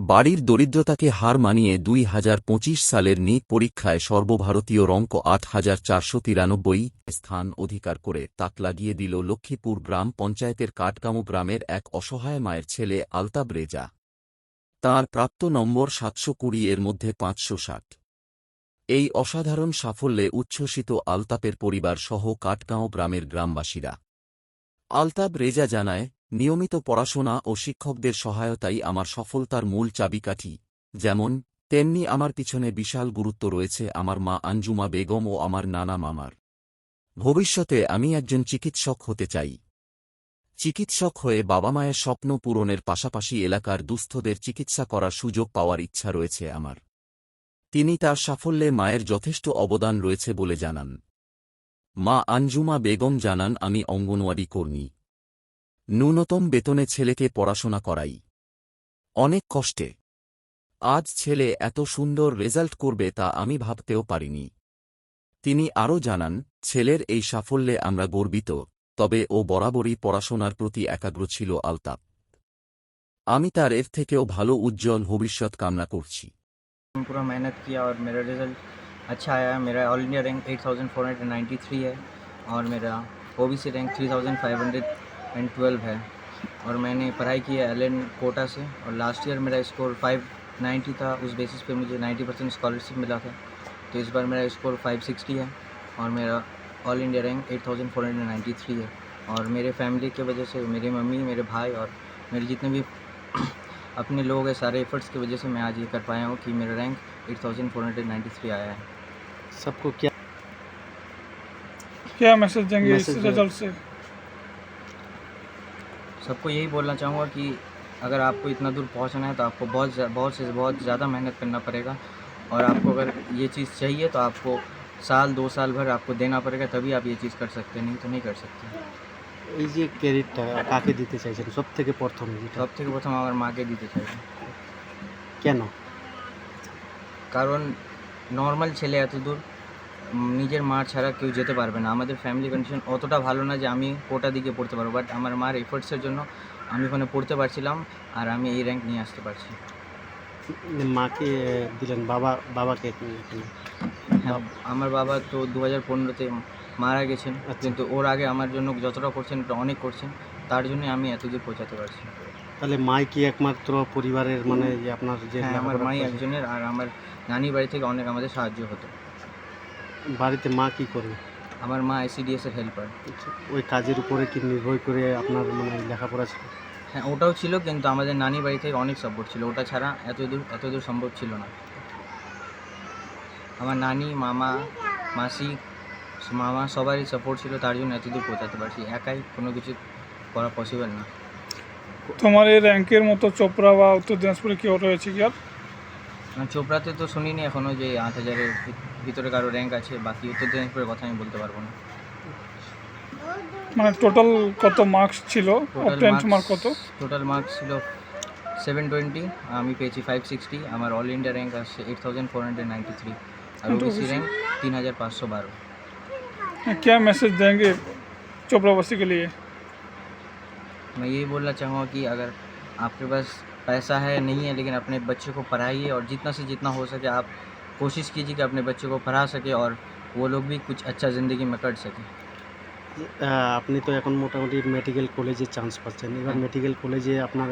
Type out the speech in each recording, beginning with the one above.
বাড়ির দরিদ্রতাকে হার মানিয়ে 2025 সালের নিট পরীক্ষায় সর্বভারতীয় রঙ্ক 8493 স্থান অধিকার করে তাক লাগিয়ে দিল লক্ষ্মীপুর গ্রাম পঞ্চায়েতের কাটগাঁও গ্রামের এক অসহায় মায়ের ছেলে আলতাব রেজা। তাঁর প্রাপ্ত নম্বর 720 এর মধ্যে 560। এই অসাধারণ সাফল্যে উচ্ছ্বসিত আলতাপের পরিবার সহ কাটগাঁও গ্রামের গ্রামবাসীরা। আলতাব রেজা জানায়, নিয়মিত পড়াশোনা ও শিক্ষকদের সহায়তাই আমার সফলতার মূল চাবিকাঠি। যেমন তেমনি আমার পিছনে বিশাল গুরুত্ব রয়েছে আমার মা আঞ্জুমা বেগম ও আমার নানা মামার। ভবিষ্যতে আমি একজন চিকিৎসক হতে চাই। চিকিৎসক হয়ে বাবা মায়ের স্বপ্ন পূরণের পাশাপাশি এলাকার দুস্থদের চিকিৎসা করার সুযোগ পাওয়ার ইচ্ছা রয়েছে আমার। তিনি তার সাফল্যে মায়ের যথেষ্ট অবদান রয়েছে বলে জানান। মা আঞ্জুমা বেগম জানান, আমি অঙ্গনওয়াড়ি কর্মী। ন্যূনতম বেতনে ছেলেকে পড়াশোনা করাই অনেক কষ্টে। আজ ছেলে এত সুন্দর রেজাল্ট করবে তা আমি ভাবতেও পারিনি। তিনি আরও জানান, ছেলের এই সাফল্যে আমরা গর্বিত, তবে ও বরাবরই পড়াশোনার প্রতি একাগ্র ছিল আলতাপ। আমি তার এর থেকেও ভালো উজ্জ্বল ভবিষ্যৎ কামনা করছি। पूरा मेहनत किया और मेरा रिज़ल्ट अच्छा आया। मेरा ऑल इंडिया रैंक 8493 है और मेरा ओबीसी रैंक 3512 है। और मैंने पढ़ाई की है एलएन कोटा से और लास्ट ईयर मेरा स्कोर 590 था। उस बेसिस पे मुझे 90% स्कॉलरशिप मिला था। तो इस बार मेरा स्कोर 560 है और मेरा ऑल इंडिया रैंक 8493 है। और मेरे फैमिली की वजह से, मेरी मम्मी, मेरे भाई और मेरे जितने भी अपने लोग हैं, सारे एफर्ट्स की वजह से मैं आज ये कर पाया हूँ कि मेरा रैंक 8493 आया है। सबको क्या क्या मैसेज देंगे इस रिजल्ट से? सबको यही बोलना चाहूँगा कि अगर आपको इतना दूर पहुँचना है तो आपको बहुत ज़्यादा मेहनत करना पड़ेगा। और आपको अगर ये चीज़ चाहिए तो आपको साल 2 साल भर आपको देना पड़ेगा, तभी आप ये चीज़ कर सकते हैं, नहीं तो नहीं कर सकते। এই যে ক্রেডিটটা কাকে দিতে চাইছেন সবথেকে প্রথম? সব থেকে প্রথম আমার মাকে দিতে চাই। কেন? কারণ নর্মাল ছেলে এত দূর নিজের মা ছাড়া কেউ যেতে পারবে না। আমাদের ফ্যামিলি কন্ডিশন অতটা ভালো না যে আমি কোটা দিকে পড়তে পারবো, বাট আমার মার এফোর্টসের জন্য আমি ওখানে পড়তে পারছিলাম আর আমি এই র্যাঙ্ক নিয়ে আসতে পারছি। মাকে দিলেন, বাবাকে হ্যাঁ, আমার বাবা তো 2015-তে মারা গেছেন, কিন্তু ওর আগে আমার জন্য যতটা করছেন অনেক করছেন, তার জন্য আমি এত দূর পৌঁছাতে পারছি। তাহলে মাই কি একমাত্র পরিবারের, মানে যে আপনার যে? হ্যাঁ, আমার মাই একজনের, আর আমার নানি বাড়ি থেকে অনেক আমাদের সাহায্য হতো। বাড়িতে মা কি করে? আমার মা ICDS এর হেল্পার। ওই কাজের উপরে কি নির্ভর করে আপনার মানে লেখাপড়া ছিল? হ্যাঁ, ওটাও ছিল, কিন্তু আমাদের নানি বাড়ি থেকে অনেক সাপোর্ট ছিল, ওটা ছাড়া এত দূর সম্ভব ছিল না। আমার নানি, মামা, মাসি, মামা সবারই সাপোর্ট ছিল, তার জন্য এত দূর পৌঁছাতে পারছি। একাই কোনো কিছু করা পসিবল না। তোমার এই র্যাঙ্কের মতো চোপড়া বা উত্তর দিনাজপুরে কেউ রয়েছে কি আর? চোপড়াতে তো শুনিনি এখনও যে 8000-এর ভিতরে কারো র্যাঙ্ক আছে। বাকি উত্তর দিনাজপুরের কথা আমি বলতে পারবো না। মানে টোটাল কত মার্কস ছিল? টেন্থ মার্ক কত? টোটাল মার্কস ছিল 720, আমি পেয়েছি 560। আমার ऑल इंडिया रैंक আসছে 8493 और ओबीसी रैंक 3512। क्या मैसेज देंगे चोपड़ावासी के लिए? मैं यही बोलना चाहूँगा कि अगर आपके पास पैसा है नहीं है, लेकिन अपने बच्चे को पढ़ाइए और जितना से जितना हो सके आप कोशिश कीजिए कि अपने बच्चे को पढ़ा सके और वो लोग भी कुछ अच्छा ज़िंदगी में कर सकें। আপনি তো এখন মোটামুটি মেডিকেল কলেজে চান্স পাচ্ছেন। এবার মেডিকেল কলেজে আপনার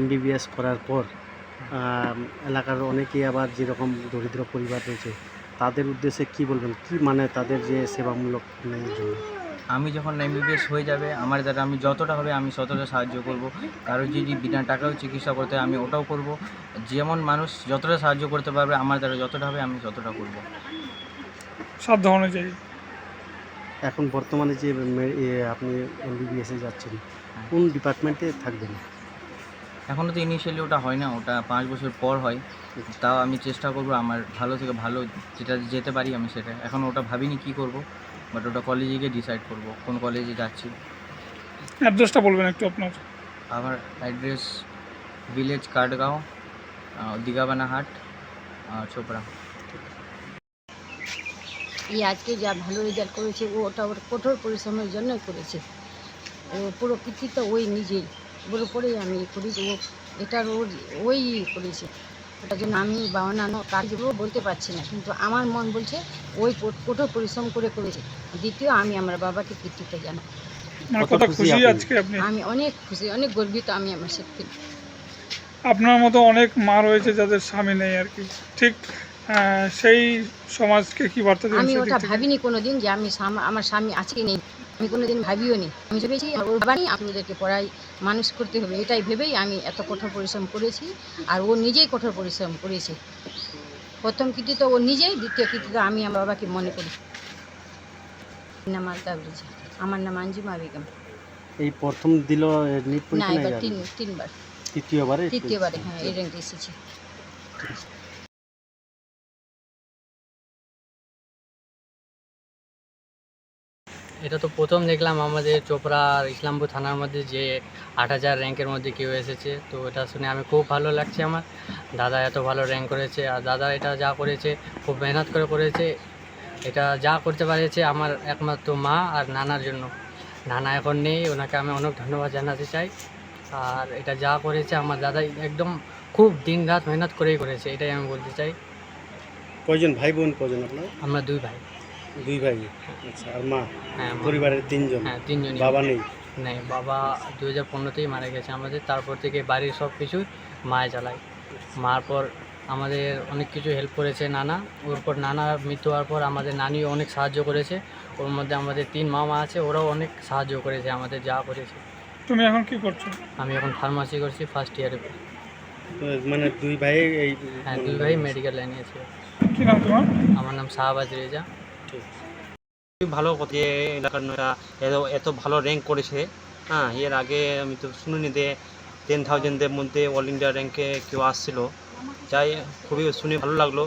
MBBS করার পর এলাকার অনেকেই আবার যেরকম দরিদ্র পরিবার রয়েছে তাদের উদ্দেশ্যে কি বলবেন? কি মানে তাদের যে সেবামূলক জন্য? আমি যখন MBBS হয়ে যাবে আমার দ্বারা আমি যতটা হবে আমি ততটা সাহায্য করব। কারো যদি বিনা টাকাও চিকিৎসা করতে হয় আমি ওটাও করব। যেমন মানুষ যতটা সাহায্য করতে পারবে আমার দ্বারা যতটা হবে আমি ততটা করব। সাধ্য অনুযায়ী। এখন বর্তমানে যে আপনি MBBS-এ যাচ্ছেন, কোন ডিপার্টমেন্টে থাকবেন? এখনও তো ইনিশিয়ালি ওটা হয় না, ওটা 5 বছর পর হয়। তাও আমি চেষ্টা করব আমার ভালো থেকে ভালো যেটা যেতে পারি আমি সেটা। এখন ওটা ভাবিনি কি করব, বাট ওটা কলেজে গিয়ে ডিসাইড করব কোন কলেজে যাচ্ছি। অ্যাড্রেসটা বলবেন একটু আপনার? আমার অ্যাড্রেস ভিলেজ কাটগাঁও, দিঘাবানা হাট, চোপড়া। এই আজকে যা ভালো রেজাল্ট করেছে ওটা ওর কঠোর পরিশ্রমের জন্যই করেছে। ও পুরো কৃতিত্ব ওই নিজেই। ওর উপরেই আমি করি, ও এটার ওই করেছে, ওটার জন্য আমি বা অন্যান্য কাজগুলো বলতে পারছি না, কিন্তু আমার মন বলছে ওই কঠোর পরিশ্রম করে করেছে। দ্বিতীয়, আমি আমার বাবাকে কৃতিত্ব জানাই। মানে কত কত খুশি খুশি আপনি? আজকে আপনি? আমি অনেক খুশি, অনেক গর্বিত আমি আমার সত্যি। আপনার মতো অনেক মা রয়েছে যাদের স্বামী নেই আর কি, ঠিক সেই সমাজকে কি বার্তা দেবেন আমি সেদিক ওটা থেকে? ভাবিনি কোনোদিন যে আমার স্বামী আজকে নেই, আমি কোনোদিন ভাবিও নি। আমি ভেবেছি ওর বাবা নেই, আমি ওদেরকে পড়াই মানুষ করতে হবে, এটাই ভেবেই আমি এত কঠোর পরিশ্রম করেছি। আর ও নিজেই কঠোর পরিশ্রম করেছে। প্রথম কৃতিত্ব ও নিজেই, দ্বিতীয় কৃতিত্ব আমি আমার বাবাকে মনে করি। নাম আলতা ব্রিজ। আমার নাম আঞ্জুমা বেগম। এই প্রথম দিল নিট না, পরীক্ষা এবার না তিনবার, তৃতীয়বারে? তৃতীয়বারে হ্যাঁ এই র্যাঙ্কে এসেছি। এটা তো প্রথম দেখলাম আমাদের চোপড়া আর ইসলামপুর থানার মধ্যে যে ৮,০০০ র্যাঙ্কের মধ্যে কেউ এসেছে, তো এটা শুনে আমি খুব ভালো লাগছে আমার। দাদা এত ভালো র্যাঙ্ক করেছে, আর দাদা এটা যা করেছে খুব মেহনত করে করেছে। এটা যা করতে পারেছে আমার একমাত্র মা আর নানার জন্য। নানা এখন নেই, ওনাকে আমি অনেক ধন্যবাদ জানাতে চাই। আর এটা যা করেছে আমার দাদা একদম খুব দিন রাত মেহনত করেই করেছে, এটাই আমি বলতে চাই। কয়জন ভাই বোন কয়জন আপনার? আমরা দুই ভাই। দুই ভাই। আচ্ছা, আর মা? হ্যাঁ, পরিবারের তিনজন? হ্যাঁ, তিনজনই। বাবা নেই? নেই, বাবা 2015তেই মারা গেছে আমাদের। তারপর থেকে বাড়ির সব কিছুই মায়ে চালায়। মার পর আমাদের অনেক কিছু হেল্প করেছে নানা। ওর পর নানার মৃত্যু হওয়ার পর আমাদের নানিও অনেক সাহায্য করেছে। ওর মধ্যে আমাদের 3 মামা আছে, ওরাও অনেক সাহায্য করেছে আমাদের যা করেছে। তুমি এখন কি করছো? আমি এখন ফার্মাসি করছি, ফার্স্ট ইয়ারে। মানে দুই ভাই এই? হ্যাঁ, দুই ভাই মেডিকেল লাইনে আছে। কি নাম তোমার? আমার নাম শাহবাজ রেজা। খুবই ভালো কথা যে এলাকার মেয়েরা এত ভালো র্যাঙ্ক করেছে। হ্যাঁ, এর আগে আমি তো শুনিনি যে 10,000-এর মধ্যে অল ইন্ডিয়া র্যাঙ্কে কেউ আসছিল। যাই, খুবই শুনে ভালো লাগলো।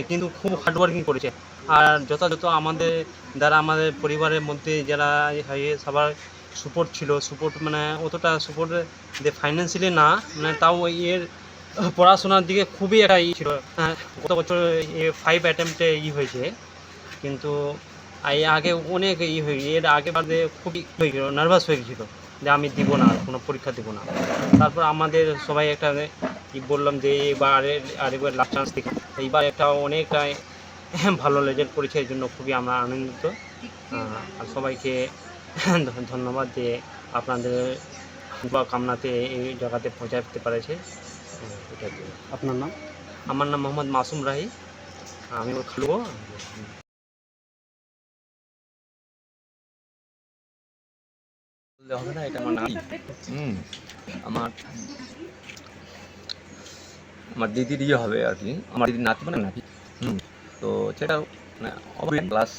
কিন্তু খুব হার্ডওয়ার্কিং করেছে। আর যথাযথ আমাদের দ্বারা আমাদের পরিবারের মধ্যে যারা সবার সাপোর্ট ছিল, সাপোর্ট মানে অতটা সাপোর্ট যে ফাইন্যান্সিয়ালি না, মানে তাও এর পড়াশোনার দিকে খুবই একটা ছিল। গত বছর 5 অ্যাটেম্পটে হয়েছে, কিন্তু আগে অনেক এর আগে বাদে খুবই হয়ে গেল, নার্ভাস হয়ে গেছিলো যে আমি দিব না, কোনো পরীক্ষা দিব না। তারপর আমাদের সবাই একটা বললাম যে এবার আরেকবার লাস্ট চান্স দেখি। এইবার একটা অনেকটা ভালো রেজাল্ট করেছে, এই জন্য খুবই আমরা আনন্দিত। আর সবাইকে ধন্যবাদ যে আপনাদের কামনাতে এই জায়গাতে পৌঁছাতে পেরেছে। আপনার নাম? আমার নাম মোহাম্মদ মাসুম রাহি, আমি ওর খালুগো। হবে না, এটা আমার নাতি। আমার আমার দিদির ইয়ে হবে আর কি, আমার দিদির নাতি মানে নাতি। তো সেটা মানে ওভার ক্লাস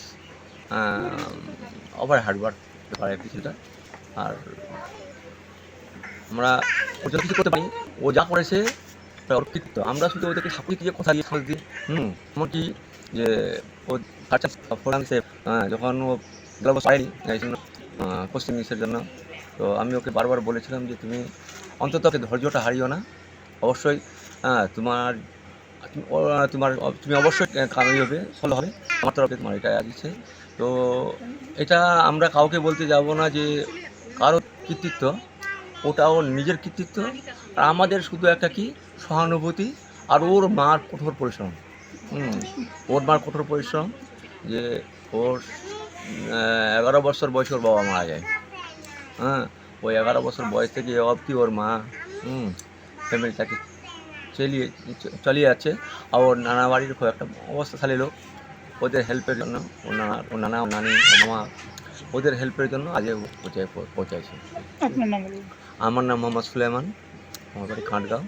ওভার হার্ডওয়ার্ক ব্যাপার আর কি সেটা। আর আমরা ওর জন্য কিছু করতে পারি, ও যা করেছে ওর কৃতিত্ব। আমরা শুধু ওদেরকে সাপোর্ট দিয়ে কথা দিয়ে সাহস দিই। এমনকি যে ও ফোরান্সে যখন ও গ্লোবাল পায়নি কোচিং ইসের জন্য, তো আমি ওকে বারবার বলেছিলাম যে তুমি অন্তত ধৈর্যটা হারিও না, অবশ্যই তুমি অবশ্যই কামিয়ে হবে, সফল হবে। আমার তরফে তোমার এটা আছে। তো এটা আমরা কাউকে বলতে যাব না যে কারো কৃতিত্ব, ওটা ওর নিজের কৃতিত্ব। আর আমাদের শুধু একটা কি সহানুভূতি, আর ওর মার কঠোর পরিশ্রম। ওর মার কঠোর পরিশ্রম যে ওর 11 বছর বয়সে ওর বাবা মারা যায়। ওই 11 বছর বয়স থেকে অবধি ওর মা ফ্যামিলিটাকে চালিয়ে যাচ্ছে। আর ওর নানা বাড়ির খুব একটা অবস্থাশালী লোক, ওদের হেল্পের জন্য ওর নানা ও নানি ও মামা ওদের হেল্পের জন্য আজ পৌঁছাইছে। আপনার নাম বলুন। আমার নাম মোহাম্মদ সুলেমান, আমার বাড়ি খাঁটগাঁও।